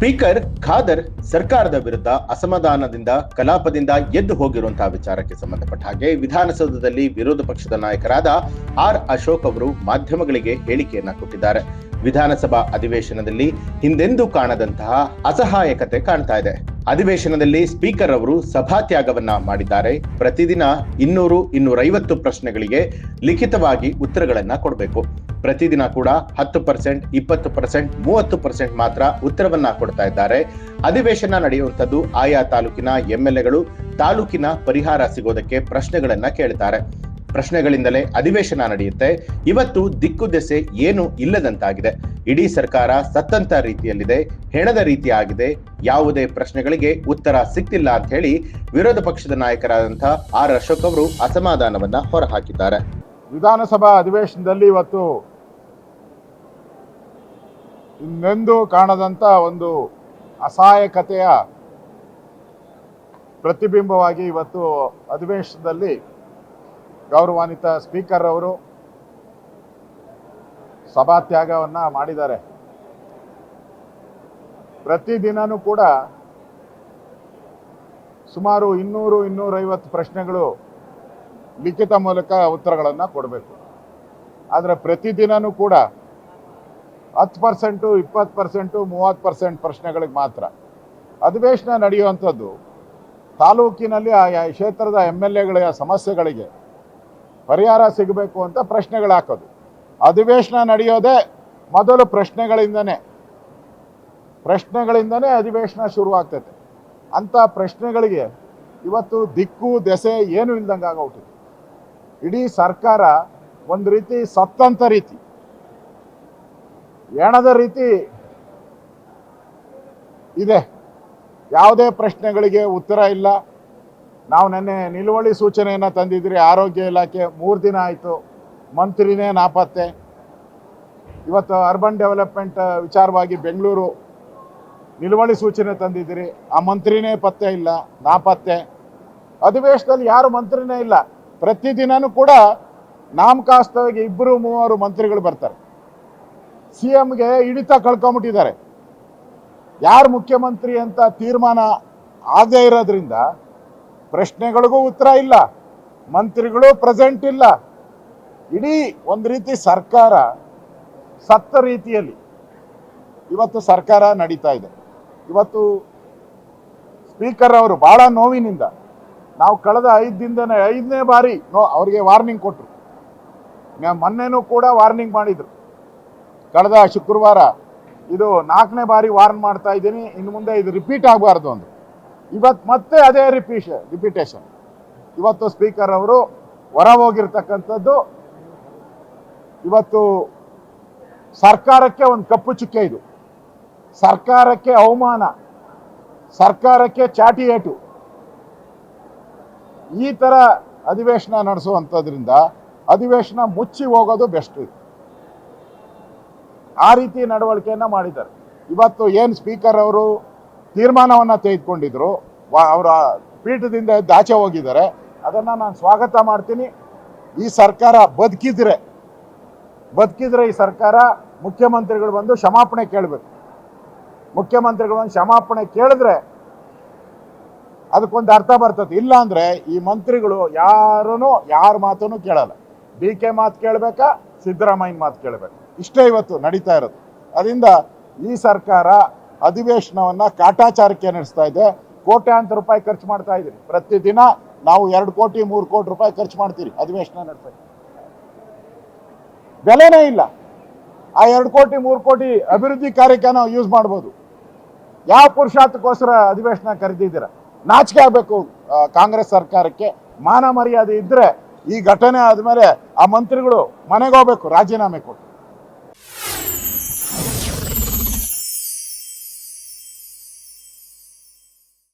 Speaker Khader ಸರ್ಕಾರದ ವಿರುದ್ಧ ಅಸಮಾಧಾನದಿಂದ ಕಲಾಪದಿಂದ ಎದ್ದು ಹೋಗಿರುವಂತಹ ವಿಚಾರಕ್ಕೆ ಸಂಬಂಧಪಟ್ಟ ಹಾಗೆ ವಿಧಾನಸೌಧದಲ್ಲಿ ವಿರೋಧ ಪಕ್ಷದ ನಾಯಕರಾದ ಆರ್ ಅಶೋಕ್ ಅವರು ಮಾಧ್ಯಮಗಳಿಗೆ ಹೇಳಿಕೆಯನ್ನ ಕೊಟ್ಟಿದ್ದಾರೆ. ವಿಧಾನಸಭಾ ಅಧಿವೇಶನದಲ್ಲಿ ಹಿಂದೆಂದೂ ಕಾಣದಂತಹ ಅಸಹಾಯಕತೆ ಕಾಣ್ತಾ ಇದೆ. ಅಧಿವೇಶನದಲ್ಲಿ ಸ್ಪೀಕರ್ ಅವರು ಸಭಾತ್ಯಾಗವನ್ನ ಮಾಡಿದ್ದಾರೆ. ಪ್ರತಿದಿನ 200-250 ಪ್ರಶ್ನೆಗಳಿಗೆ ಲಿಖಿತವಾಗಿ ಉತ್ತರಗಳನ್ನ ಕೊಡಬೇಕು. ಪ್ರತಿದಿನ ಕೂಡ 10%, 20%, 30% ಮಾತ್ರ ಉತ್ತರವನ್ನ ಕೊಡ್ತಾ ಇದ್ದಾರೆ. ಅಧಿವೇಶನ ನಡೆಯುವಂಥದ್ದು ಆಯಾ ತಾಲೂಕಿನ MLAಗಳು ತಾಲೂಕಿನ ಪರಿಹಾರ ಸಿಗೋದಕ್ಕೆ ಪ್ರಶ್ನೆಗಳನ್ನ ಕೇಳ್ತಾರೆ. ಪ್ರಶ್ನೆಗಳಿಂದಲೇ ಅಧಿವೇಶನ ನಡೆಯುತ್ತೆ. ಇವತ್ತು ದಿಕ್ಕು ದೆಸೆ ಏನು ಇಲ್ಲದಂತಾಗಿದೆ. ಇಡೀ ಸರ್ಕಾರ ಸತ್ತಂತ ರೀತಿಯಲ್ಲಿದೆ, ಹೆಣದ ರೀತಿಯಾಗಿದೆ. ಯಾವುದೇ ಪ್ರಶ್ನೆಗಳಿಗೆ ಉತ್ತರ ಸಿಗ್ತಿಲ್ಲ ಅಂತ ಹೇಳಿ ವಿರೋಧ ಪಕ್ಷದ ನಾಯಕರಾದಂತಹ ಆರ್ ಅಶೋಕ್ ಅವರು ಅಸಮಾಧಾನವನ್ನ ಹೊರಹಾಕಿದ್ದಾರೆ. ವಿಧಾನಸಭಾ ಅಧಿವೇಶನದಲ್ಲಿ ಇವತ್ತು ಇನ್ನೆಂದೂ ಕಾಣದಂತ ಒಂದು ಅಸಹಾಯಕತೆಯ ಪ್ರತಿಬಿಂಬವಾಗಿ ಇವತ್ತು ಅಧಿವೇಶನದಲ್ಲಿ ಗೌರವಾನ್ವಿತ ಸ್ಪೀಕರ್ ಅವರು ಸಭಾತ್ಯಾಗವನ್ನ ಮಾಡಿದ್ದಾರೆ. ಪ್ರತಿದಿನನೂ ಕೂಡ ಸುಮಾರು 200-250 ಪ್ರಶ್ನೆಗಳು ಲಿಖಿತ ಮೂಲಕ ಉತ್ತರಗಳನ್ನು ಕೊಡಬೇಕು. ಆದರೆ ಪ್ರತಿದಿನನೂ ಕೂಡ 10%, 20%, 30% ಪ್ರಶ್ನೆಗಳಿಗೆ ಮಾತ್ರ ಅಧಿವೇಶನ ನಡೆಯುವಂಥದ್ದು. ತಾಲೂಕಿನಲ್ಲಿ ಆಯಾ ಕ್ಷೇತ್ರದ MLAಗಳ ಸಮಸ್ಯೆಗಳಿಗೆ ಪರಿಹಾರ ಸಿಗಬೇಕು ಅಂತ ಪ್ರಶ್ನೆಗಳು ಹಾಕೋದು. ಅಧಿವೇಶನ ನಡೆಯೋದೇ ಮೊದಲು ಪ್ರಶ್ನೆಗಳಿಂದನೇ ಅಧಿವೇಶನ ಶುರುವಾಗ್ತೈತೆ. ಅಂಥ ಪ್ರಶ್ನೆಗಳಿಗೆ ಇವತ್ತು ದಿಕ್ಕು ದೆಸೆ ಏನು ಇಲ್ದಂಗೆ ಆಗೋಗ್ತದೆ. ಇಡೀ ಸರ್ಕಾರ ಒಂದು ರೀತಿ ಸತ್ತಂತ ರೀತಿ, ಎಣದ ರೀತಿ ಇದೆ. ಯಾವುದೇ ಪ್ರಶ್ನೆಗಳಿಗೆ ಉತ್ತರ ಇಲ್ಲ. ನಾವು ನೆನ್ನೆ ನಿಲುವಳಿ ಸೂಚನೆಯನ್ನು ತಂದಿದ್ರಿ. ಆರೋಗ್ಯ ಇಲಾಖೆ 3 ದಿನ ಆಯಿತು, ಮಂತ್ರಿನೇ ನಾಪತ್ತೆ. ಇವತ್ತು ಅರ್ಬನ್ ಡೆವಲಪ್ಮೆಂಟ್ ವಿಚಾರವಾಗಿ ಬೆಂಗಳೂರು ನಿಲುವಳಿ ಸೂಚನೆ ತಂದಿದ್ದೀರಿ, ಆ ಮಂತ್ರಿನೇ ಪತ್ತೆ ಇಲ್ಲ, ನಾಪತ್ತೆ. ಅಧಿವೇಶನದಲ್ಲಿ ಯಾರು ಮಂತ್ರಿನೇ ಇಲ್ಲ. ಪ್ರತಿದಿನನೂ ಕೂಡ ನಾಮಕಾಸ್ತವಾಗಿ 2-3 ಮಂತ್ರಿಗಳು ಬರ್ತಾರೆ. CMಗೆ ಹಿಡಿತ ಕಳ್ಕೊಂಬಿಟ್ಟಿದ್ದಾರೆ. ಯಾರು ಮುಖ್ಯಮಂತ್ರಿ ಅಂತ ತೀರ್ಮಾನ ಆಗದೇ ಇರೋದ್ರಿಂದ ಪ್ರಶ್ನೆಗಳಿಗೂ ಉತ್ತರ ಇಲ್ಲ, ಮಂತ್ರಿಗಳು ಪ್ರೆಸೆಂಟ್ ಇಲ್ಲ. ಇಡೀ ಒಂದು ರೀತಿ ಸರ್ಕಾರ ಸತ್ತ ರೀತಿಯಲ್ಲಿ ಇವತ್ತು ಸರ್ಕಾರ ನಡೀತಾ ಇದೆ. ಇವತ್ತು ಸ್ಪೀಕರ್ ಅವರು ಬಹಳ ನೋವಿನಿಂದ, ನಾವು ಕಳೆದ 5 ದಿನದನೇ 5ನೇ ಬಾರಿ ಅವರಿಗೆ ವಾರ್ನಿಂಗ್ ಕೊಟ್ಟರು. ಮೊನ್ನೆನೂ ಕೂಡ ವಾರ್ನಿಂಗ್ ಮಾಡಿದರು. ಕಳೆದ ಶುಕ್ರವಾರ ಇದು 4ನೇ ಬಾರಿ ವಾರ್ನ್ ಮಾಡ್ತಾ ಇದ್ದೀನಿ, ಇನ್ನು ಮುಂದೆ ಇದು ರಿಪೀಟ್ ಆಗಬಾರ್ದು ಅಂದರು. ಇವತ್ತು ಮತ್ತೆ ಅದೇ ರಿಪೀಟೇಷನ್. ಇವತ್ತು ಸ್ಪೀಕರ್ ಅವರು ಹೊರ ಹೋಗಿರ್ತಕ್ಕಂಥದ್ದು ಇವತ್ತು ಸರ್ಕಾರಕ್ಕೆ ಒಂದು ಕಪ್ಪು ಚುಕ್ಕೆ. ಇದು ಸರ್ಕಾರಕ್ಕೆ ಅವಮಾನ, ಸರ್ಕಾರಕ್ಕೆ ಚಾಟಿ ಏಟು. ಈ ಥರ ಅಧಿವೇಶನ ನಡೆಸುವಂಥದ್ರಿಂದ ಅಧಿವೇಶನ ಮುಚ್ಚಿ ಹೋಗೋದು ಬೆಸ್ಟ್. ಆ ರೀತಿ ನಡವಳಿಕೆಯನ್ನು ಮಾಡಿದ್ದಾರೆ. ಇವತ್ತು ಏನು ಸ್ಪೀಕರ್ ಅವರು ತೀರ್ಮಾನವನ್ನು ತೆಗೆದುಕೊಂಡಿದ್ರು, ಅವರ ಪೀಠದಿಂದ ಆಚೆ ಹೋಗಿದ್ದಾರೆ, ಅದನ್ನು ನಾನು ಸ್ವಾಗತ ಮಾಡ್ತೀನಿ. ಈ ಸರ್ಕಾರ ಬದುಕಿದ್ರೆ ಈ ಸರ್ಕಾರ ಮುಖ್ಯಮಂತ್ರಿಗಳು ಬಂದು ಕ್ಷಮಾಪಣೆ ಕೇಳಬೇಕು. ಮುಖ್ಯಮಂತ್ರಿಗಳು ಬಂದು ಕ್ಷಮಾಪಣೆ ಕೇಳಿದ್ರೆ ಅದಕ್ಕೊಂದು ಅರ್ಥ ಬರ್ತದೆ. ಇಲ್ಲ ಅಂದರೆ ಈ ಮಂತ್ರಿಗಳು ಯಾರ ಮಾತನ್ನು ಕೇಳಲ್ಲ. DK ಮಾತು ಕೇಳಬೇಕಾ, ಸಿದ್ದರಾಮಯ್ಯ ಮಾತು ಕೇಳಬೇಕು, ಇಷ್ಟೇ ಇವತ್ತು ನಡೀತಾ ಇರೋದು. ಅದರಿಂದ ಈ ಸರ್ಕಾರ ಅಧಿವೇಶನವನ್ನು ಕಾಟಾಚಾರಕ್ಕೆ ನಡೆಸ್ತಾ ಇದೆ. ಕೋಟ್ಯಾಂತರ ರೂಪಾಯಿ ಖರ್ಚು ಮಾಡ್ತಾ ಇದ್ದೀರಿ. ಪ್ರತಿದಿನ ನಾವು 2 ಕೋಟಿ 3 ಕೋಟಿ ರೂಪಾಯಿ ಖರ್ಚು ಮಾಡ್ತೀರಿ ಅಧಿವೇಶನ ನಡೆಸೋಕೆ. ಬೆಲೆನೇ ಇಲ್ಲ. ಆ 2 ಕೋಟಿ 3 ಕೋಟಿ ಅಭಿವೃದ್ಧಿ ಕಾರ್ಯಕ್ಕೆ ನಾವು ಯೂಸ್ ಮಾಡ್ಬೋದು. ಯಾವ ಪುರುಷಾರ್ಥಕ್ಕೋಸ್ಕರ ಅಧಿವೇಶನ ಕರೆದಿದ್ದೀರ? ನಾಚಿಕೆ ಆಗಬೇಕು ಕಾಂಗ್ರೆಸ್ ಸರ್ಕಾರಕ್ಕೆ. ಮಾನ ಮರ್ಯಾದೆ ಇದ್ದರೆ ಈ ಘಟನೆ ಆದಮೇಲೆ ಆ ಮಂತ್ರಿಗಳು ಮನೆಗೆ ಹೋಗ್ಬೇಕು, ರಾಜೀನಾಮೆ ಕೊಟ್ಟು.